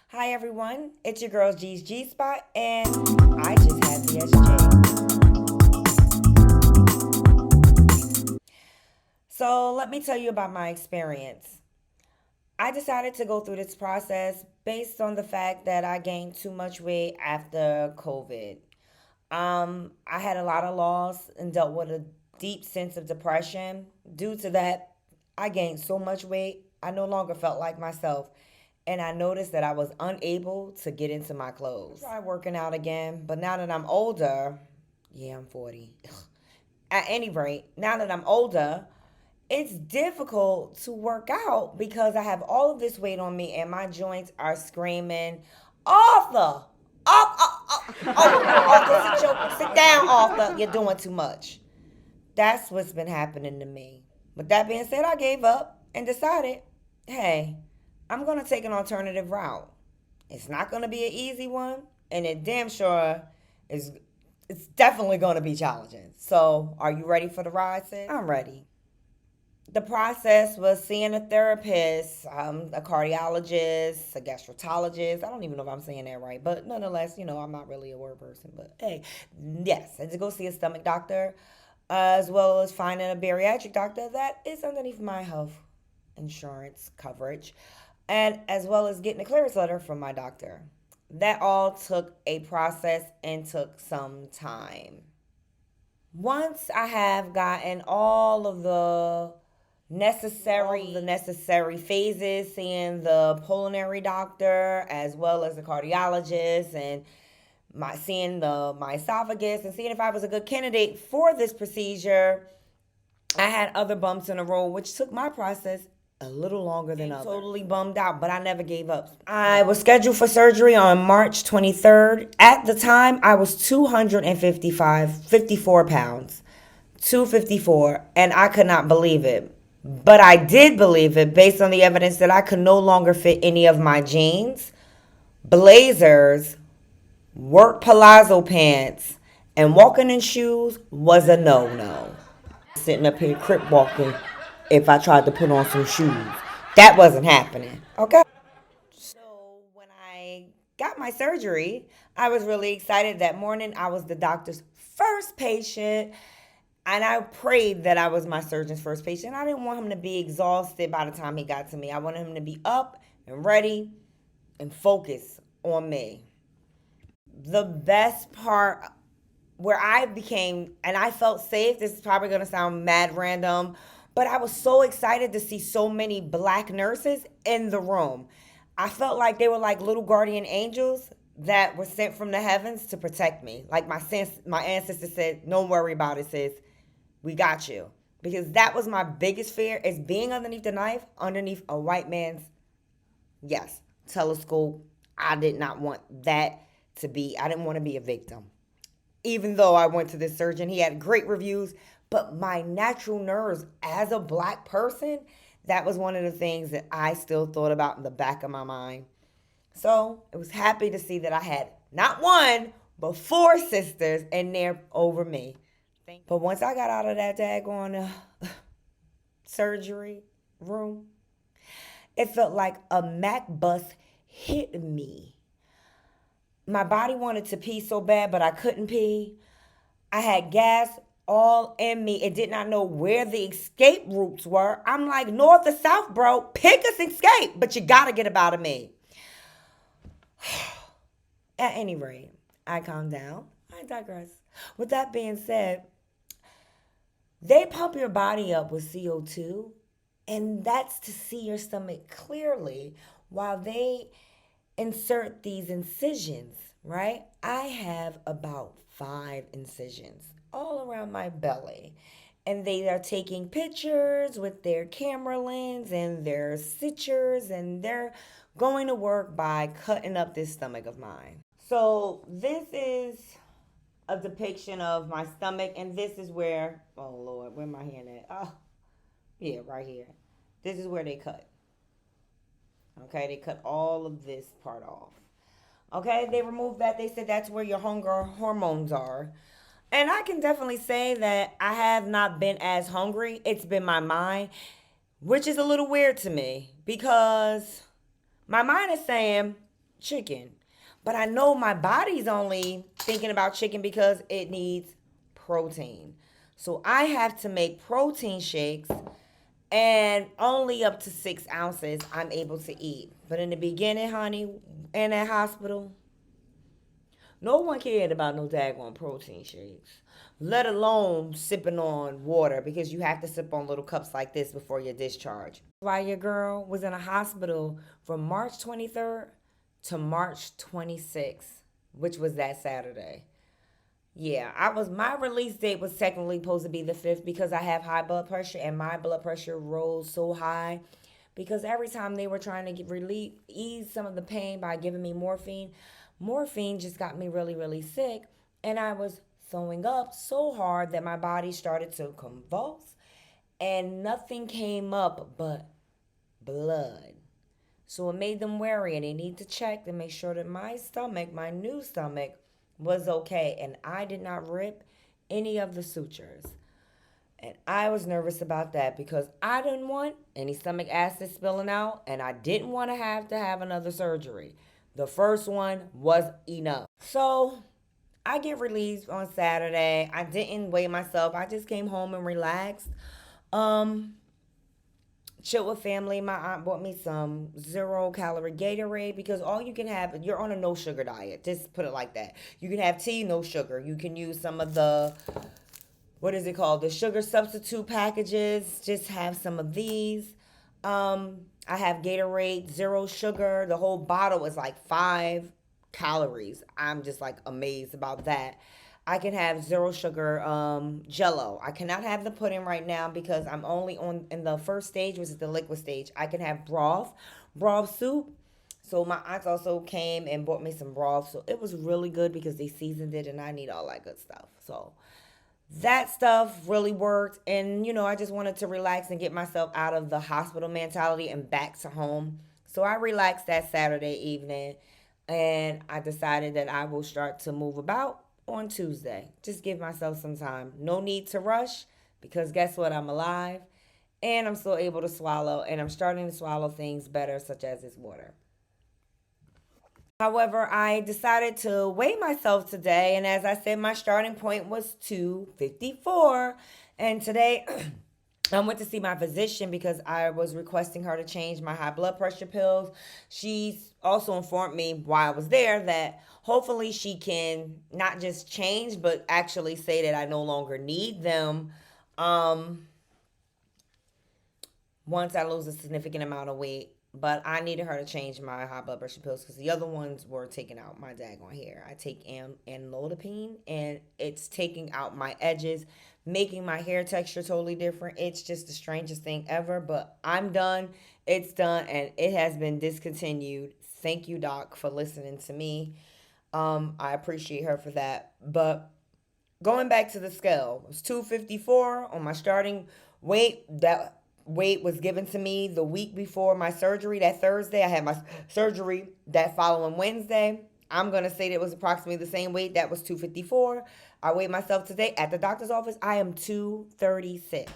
Hi everyone, it's your girl G's G Spot, and I just had VSG. So let me tell you about my experience. I decided to go through this process based on the fact that I gained too much weight after COVID. I had a lot of loss and dealt with a deep sense of depression. Due to that, I gained so much weight, I no longer felt like myself. And I noticed that I was unable to get into my clothes. I tried working out again, but now that I'm older, yeah, I'm 40. At any rate, now that I'm older, it's difficult to work out because I have all of this weight on me and my joints are screaming, Arthur! Arthur, sit down, Arthur. You're doing too much. That's what's been happening to me. With that being said, I gave up and decided, hey, I'm going to take an alternative route. It's not going to be an easy one, and it damn sure is. It's definitely going to be challenging. So, are you ready for the ride, sis? I'm ready. The process was seeing a therapist, a cardiologist, a gastrologist. I don't even know if I'm saying that right, but nonetheless, I'm not really a word person. But hey, yes, and to go see a stomach doctor, as well as finding a bariatric doctor that is underneath my health insurance coverage, and as well as getting a clearance letter from my doctor. That all took a process and took some time. Once I have gotten all of the necessary phases, seeing the pulmonary doctor as well as the cardiologist, and seeing my esophagus and seeing if I was a good candidate for this procedure, I had other bumps in the road, which took my process a little longer than others. Totally bummed out, but I never gave up. I was scheduled for surgery on March 23rd. At the time, I was 54 pounds. 254, and I could not believe it. But I did believe it based on the evidence that I could no longer fit any of my jeans, blazers, work palazzo pants, and walking in shoes was a no-no. Sitting up here crip walking if I tried to put on some shoes. That wasn't happening. Okay? So when I got my surgery, I was really excited. That morning, I was the doctor's first patient. And I prayed that I was my surgeon's first patient. I didn't want him to be exhausted by the time he got to me. I wanted him to be up and ready and focused on me. The best part where I became, and I felt safe, this is probably going to sound mad random, but I was so excited to see so many black nurses in the room. I felt like they were like little guardian angels that were sent from the heavens to protect me. Like my ancestors said, don't worry about it, sis. We got you. Because that was my biggest fear, is being underneath the knife, underneath a white man's, yes, telescope. I did not want that I didn't want to be a victim. Even though I went to this surgeon, he had great reviews, but my natural nerves as a black person, that was one of the things that I still thought about in the back of my mind. So it was happy to see that I had not one, but four sisters in there over me. But once I got out of that daggone surgery room, it felt like a Mac bus hit me. My body wanted to pee so bad, but I couldn't pee. I had gas all in me and did not know where the escape routes were. I'm like, north or south, bro. Pick us escape, but you gotta get up out of me. At any rate, I calmed down. I digress. With that being said, they pump your body up with CO2, and that's to see your stomach clearly while they insert these incisions, right? I have about 5 incisions all around my belly. And they are taking pictures with their camera lens and their stitchers, and they're going to work by cutting up this stomach of mine. So, this is a depiction of my stomach, and this is where, oh Lord, where my hand at? Oh, yeah, right here. This is where they cut. Okay, they cut all of this part off. Okay, they removed that. They said that's where your hunger hormones are. And I can definitely say that I have not been as hungry. It's been my mind, which is a little weird to me because my mind is saying, chicken. But I know my body's only thinking about chicken because it needs protein. So I have to make protein shakes, and only up to 6 ounces I'm able to eat. But in the beginning, honey, in that hospital, no one cared about no daggone protein shakes, let alone sipping on water, because you have to sip on little cups like this before your discharge. Why your girl was in a hospital from March 23rd to March 26th, which was that Saturday. Yeah, my release date was technically supposed to be the 5th because I have high blood pressure, and my blood pressure rose so high because every time they were trying to ease some of the pain by giving me morphine, morphine just got me really, really sick, and I was throwing up so hard that my body started to convulse, and nothing came up but blood. So it made them wary, and they need to check to make sure that my stomach, my new stomach, was okay. And I did not rip any of the sutures. And I was nervous about that because I didn't want any stomach acid spilling out, and I didn't want to have another surgery. The first one was enough. So I get released on Saturday. I didn't weigh myself. I just came home and relaxed. Um, Chill with family. My aunt bought me some 0 calorie Gatorade because all you can have, you're on a no sugar diet. Just put it like that. You can have tea, no sugar. You can use some of the, what is it called? The sugar substitute packages. Just have some of these. I have Gatorade, 0 sugar. The whole bottle is like 5 calories. I'm just like amazed about that. I can have 0 sugar Jello. I cannot have the pudding right now because I'm only on in the first stage, which is the liquid stage. I can have broth soup. So my aunts also came and bought me some broth. So it was really good because they seasoned it, and I need all that good stuff. So that stuff really worked. And I just wanted to relax and get myself out of the hospital mentality and back to home. So I relaxed that Saturday evening, and I decided that I will start to move about on Tuesday. Just give myself some time. No need to rush because guess what? I'm alive, and I'm still able to swallow, and I'm starting to swallow things better, such as this water. However, I decided to weigh myself today, and as I said, my starting point was 254. And today, I went to see my physician because I was requesting her to change my high blood pressure pills. She's also informed me while I was there that hopefully she can not just change, but actually say that I no longer need them. Um, Once I lose a significant amount of weight. But I needed her to change my high blood pressure pills because the other ones were taking out my daggone hair. I take amlodipine, and it's taking out my edges, making my hair texture totally different. It's just the strangest thing ever. But I'm done. It's done, and it has been discontinued. Thank you, Doc, for listening to me. I appreciate her for that. But going back to the scale, it was 254 on my starting weight. That weight was given to me the week before my surgery. That Thursday, I had my surgery that following Wednesday. I'm going to say that it was approximately the same weight. That was 254. I weighed myself today at the doctor's office. I am 236.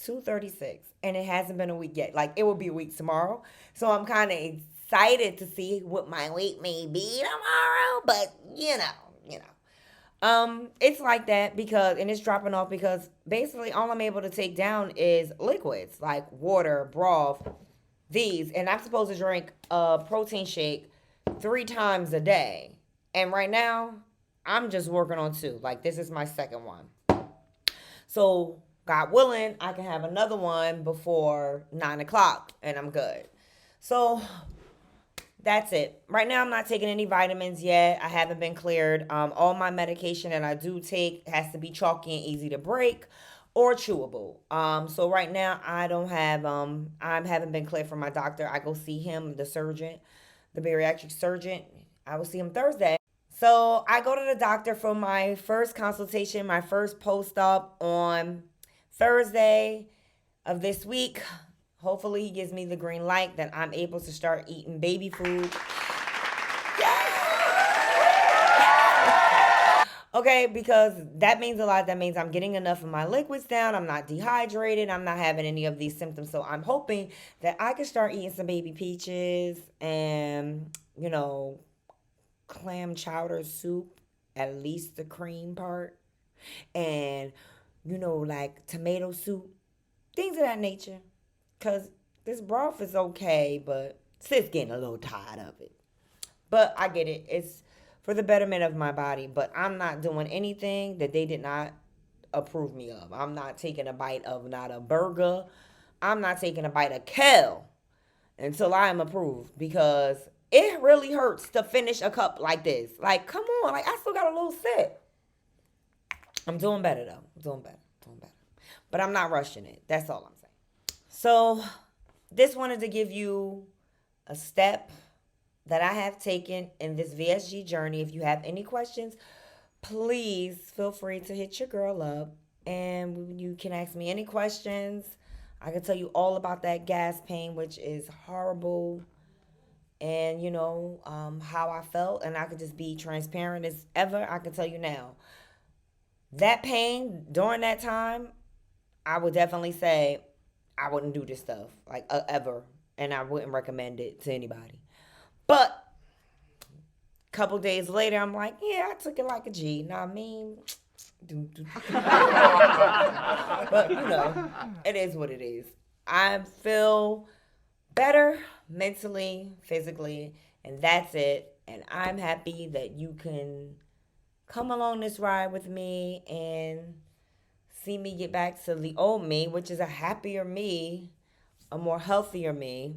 236. And it hasn't been a week yet. Like, it will be a week tomorrow. So I'm kind of excited to see what my weight may be tomorrow. But, it's like that because, and it's dropping off because basically all I'm able to take down is liquids like water, broth, these, and I'm supposed to drink a protein shake 3 times a day. And right now, I'm just working on 2. Like, this is my second one. So, God willing, I can have another one before 9 o'clock, and I'm good. So, that's it. Right now, I'm not taking any vitamins yet. I haven't been cleared. All my medication that I do take has to be chalky and easy to break or chewable. So right now, I don't have. I haven't been cleared from my doctor. I go see him, the surgeon, the bariatric surgeon. I will see him Thursday. So I go to the doctor for my first consultation, my first post-op on Thursday of this week. Hopefully he gives me the green light that I'm able to start eating baby food. Okay, because that means a lot. That means I'm getting enough of my liquids down. I'm not dehydrated. I'm not having any of these symptoms. So I'm hoping that I can start eating some baby peaches and, clam chowder soup, at least the cream part, and, like tomato soup, things of that nature. Because this broth is okay, but sis getting a little tired of it. But I get it. It's for the betterment of my body. But I'm not doing anything that they did not approve me of. I'm not taking a bite of not a burger. I'm not taking a bite of kale until I am approved because it really hurts to finish a cup like this. Like, come on. Like, I still got a little sip. I'm doing better, though. I'm doing better. Doing better. But I'm not rushing it. That's all I'm saying. So, this wanted to give you a step that I have taken in this VSG journey. If you have any questions, please feel free to hit your girl up and you can ask me any questions. I can tell you all about that gas pain, which is horrible, and how I felt, and I could just be transparent as ever. I can tell you now that pain during that time, I would definitely say I wouldn't do this stuff like ever, and I wouldn't recommend it to anybody. But couple days later, I'm like, yeah, I took it like a G. Know what I mean? But it is what it is. I feel better mentally, physically, and that's it. And I'm happy that you can come along this ride with me and see me get back to the old me, which is a happier me, a more healthier me.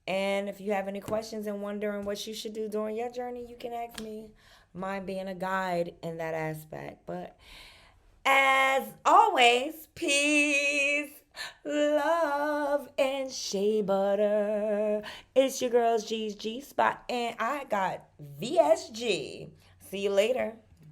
And if you have any questions and wondering what you should do during your journey, you can ask me. Mine being a guide in that aspect. But as always, peace, love, and shea butter. It's your girl's G's G Spot, and I got VSG. See you later.